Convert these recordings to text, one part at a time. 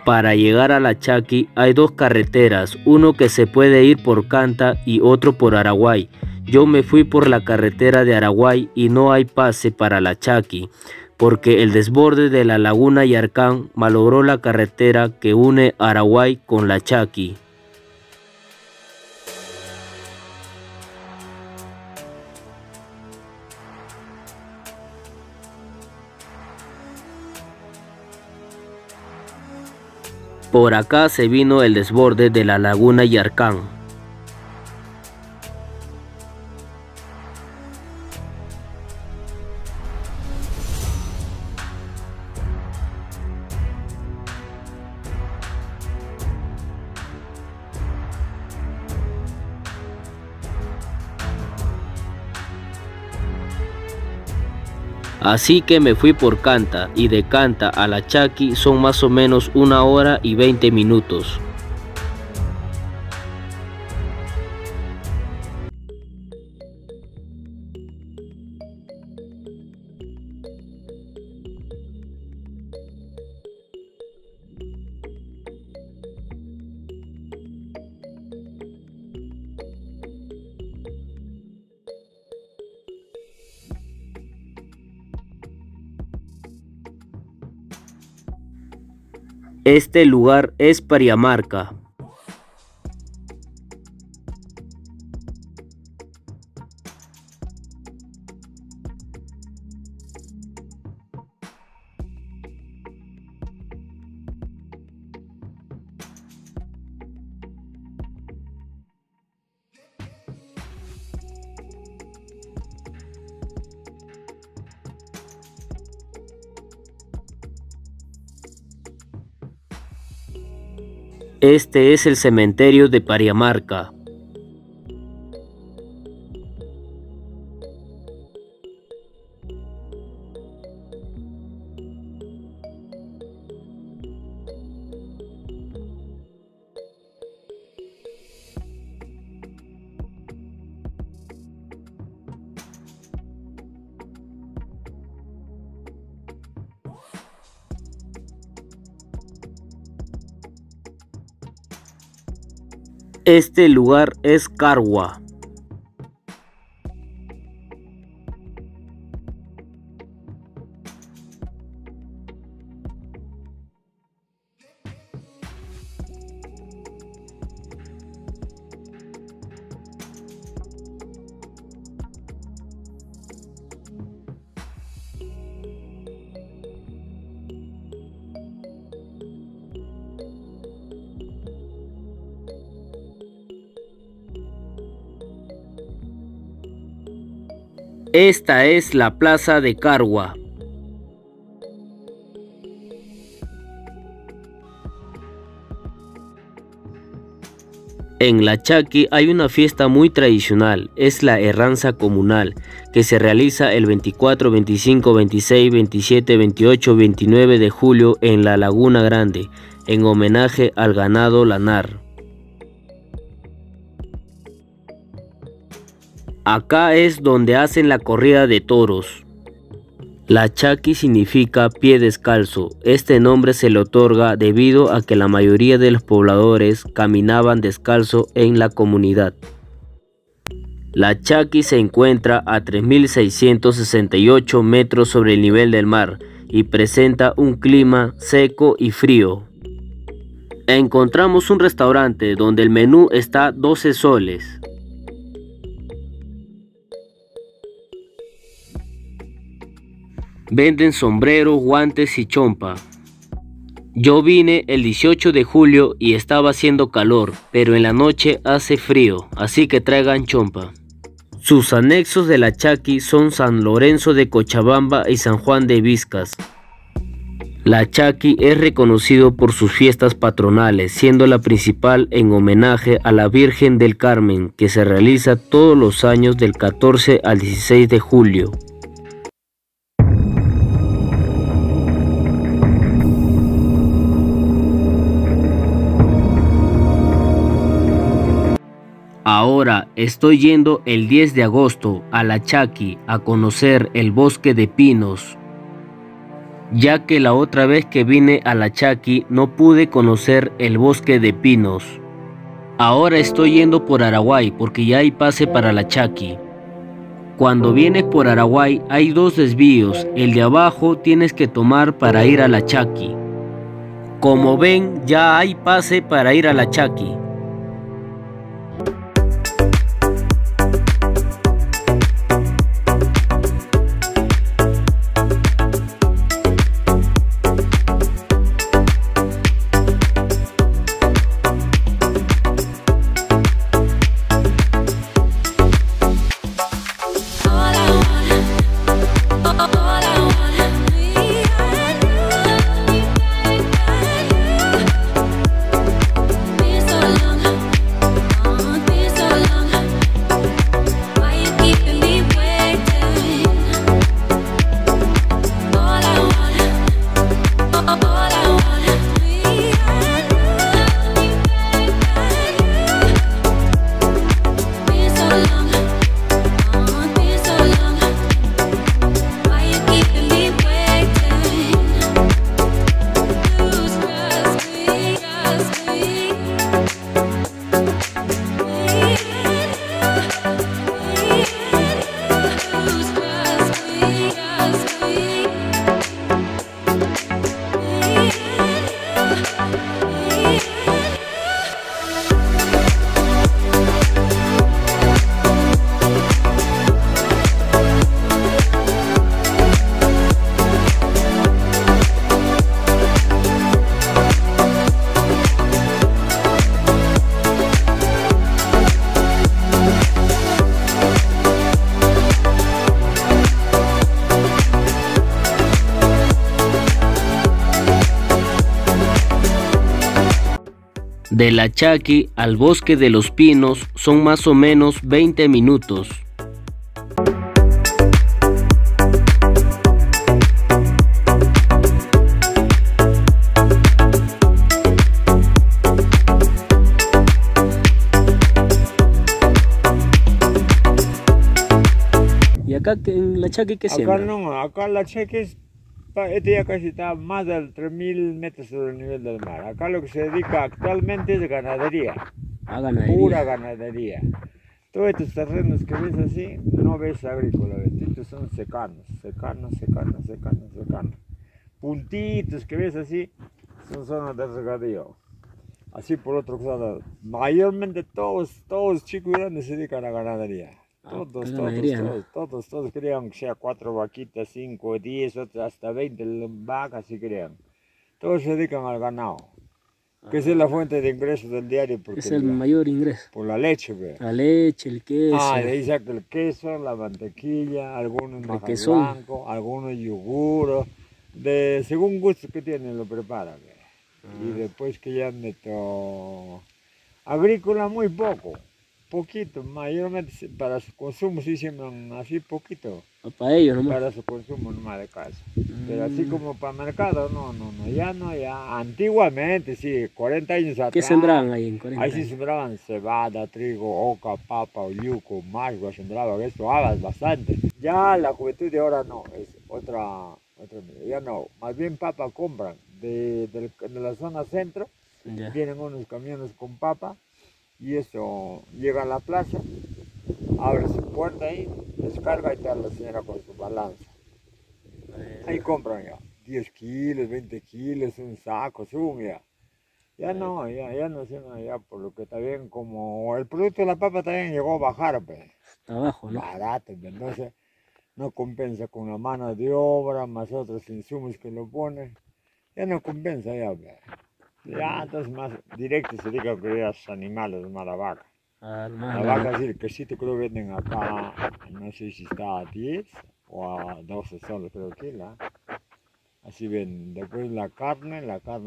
Para llegar a La Chaqui hay dos carreteras, uno que se puede ir por Canta y otro por Araguay. Yo me fui por la carretera de Araguay y no hay pase para La Chaqui, porque el desborde de la laguna Yarcán malogró la carretera que une Araguay con La Chaqui. Por acá se vino el desborde de la laguna Yarcán. Así que me fui por Canta y de Canta a La Chaqui son más o menos 1 hora y 20 minutos. Este lugar es Pariamarca. Este es el cementerio de Pariamarca. Este lugar es Carwa. Esta es la plaza de Carwa. En La Chaqui hay una fiesta muy tradicional, es la Herranza Comunal, que se realiza el 24, 25, 26, 27, 28, 29 de julio en la Laguna Grande, en homenaje al ganado lanar. Acá es donde hacen la corrida de toros. La Chaqui significa pie descalzo. Este nombre se le otorga debido a que la mayoría de los pobladores caminaban descalzo en la comunidad. La Chaqui se encuentra a 3.668 metros sobre el nivel del mar y presenta un clima seco y frío. Encontramos un restaurante donde el menú está 12 soles. Venden sombreros, guantes y chompa. Yo vine el 18 de julio y estaba haciendo calor, pero en la noche hace frío, así que traigan chompa. Sus anexos de La Chaqui son San Lorenzo de Cochabamba y San Juan de Vizcas. La Chaqui es reconocido por sus fiestas patronales, siendo la principal en homenaje a la Virgen del Carmen, que se realiza todos los años del 14 al 16 de julio. Ahora estoy yendo el 10 de agosto a La Chaqui a conocer el bosque de pinos. ya que la otra vez que vine a La Chaqui no pude conocer el bosque de pinos. Ahora estoy yendo por Araguay porque ya hay pase para La Chaqui. Cuando vienes por Araguay hay dos desvíos, el de abajo tienes que tomar para ir a La Chaqui. Como ven, ya hay pase para ir a La Chaqui. De La Chaqui al bosque de los pinos son más o menos 20 minutos. ¿Y acá en La Chaqui qué siembra? Acá no, acá La Chaqui este ya casi está más de 3.000 metros sobre el nivel del mar. Acá lo que se dedica actualmente es ganadería. Ganadería. Pura ganadería. Todos estos terrenos que ves así, no ves agrícola, estos son secanos. Puntitos que ves así, son zonas de regadío. Así por otro lado, mayormente todos chicos y grandes se dedican a ganadería. Todos crean que sea 4 vaquitas, 5, 10, otras hasta 20 vacas si crean. Todos se dedican al ganado, que esa es la fuente de ingresos del diario. Porque es el mayor ingreso. Por la leche, ¿ve? La leche, el queso. De ahí saca el queso, la mantequilla, algunos majas blanco, algunos yogur, según gusto que tienen lo preparan, ¿ve? Y después que ya meto agrícola muy poquito, mayormente para su consumo sí siembran así poquito. Para ellos nomás. Para su consumo nomás de casa. Pero así como para mercado, no, ya antiguamente sí, 40 años atrás. ¿Qué sembraban ahí en 40 años? Ahí sí sembraban cebada, trigo, oca, papa, oyuco, masgua, sembraban esto, habas bastante. Ya la juventud de ahora no, es otra ya no, más bien papa compran de la zona centro, vienen unos camiones con papa. Y eso llega a la plaza, abre su puerta ahí, descarga y está la señora con su balanza. Ahí compran ya 10 kilos, 20 kilos, un saco, ya. Ya no ya por lo que también como el producto de la papa también llegó a bajar, pues. Está abajo, ¿no? Barato, pues, entonces no compensa con la mano de obra, más otros insumos que lo ponen. Ya no compensa ya, pues. Ya, entonces más directo se dedica a criar a los animales, más la vaca. La vaca, sí, el quesito creo que venden acá, no sé si está a 10 o a 12 soles, creo que la. Así ven, después la carne está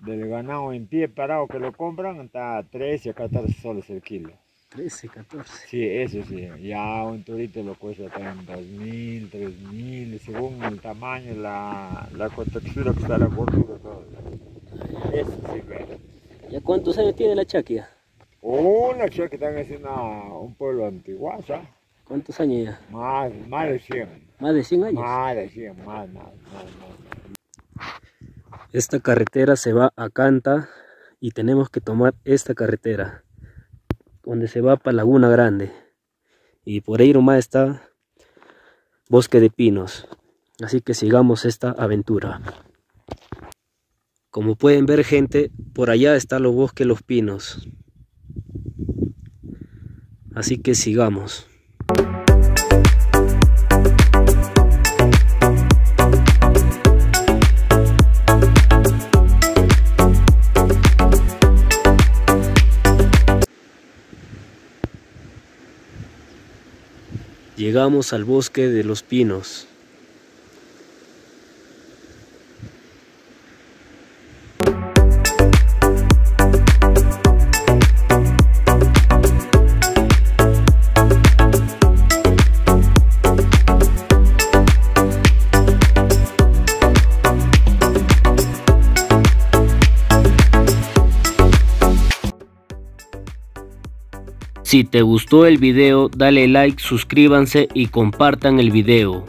del ganado en pie parado que lo compran, está a 13 o 14 soles el kilo. 13, 14. Sí, eso sí, ya un torito lo cuesta también 2.000, 3.000, según el tamaño, la textura que está la gordura, todo. Eso sí, ve. ¿Ya cuántos años tiene La Chaqui? La Chaqui también es un pueblo antiguo, ¿sabes? ¿Cuántos años ya? Más de 100. Más de 100 años. Más de 100, más. Esta carretera se va a Canta y tenemos que tomar esta carretera donde se va para Laguna Grande, y por ahí nomás está Bosque de Pinos, así que sigamos esta aventura. Como pueden ver, gente, por allá están los bosques Los Pinos, así que sigamos. Llegamos al Bosque de Los Pinos. Si te gustó el video, dale like, suscríbanse y compartan el video.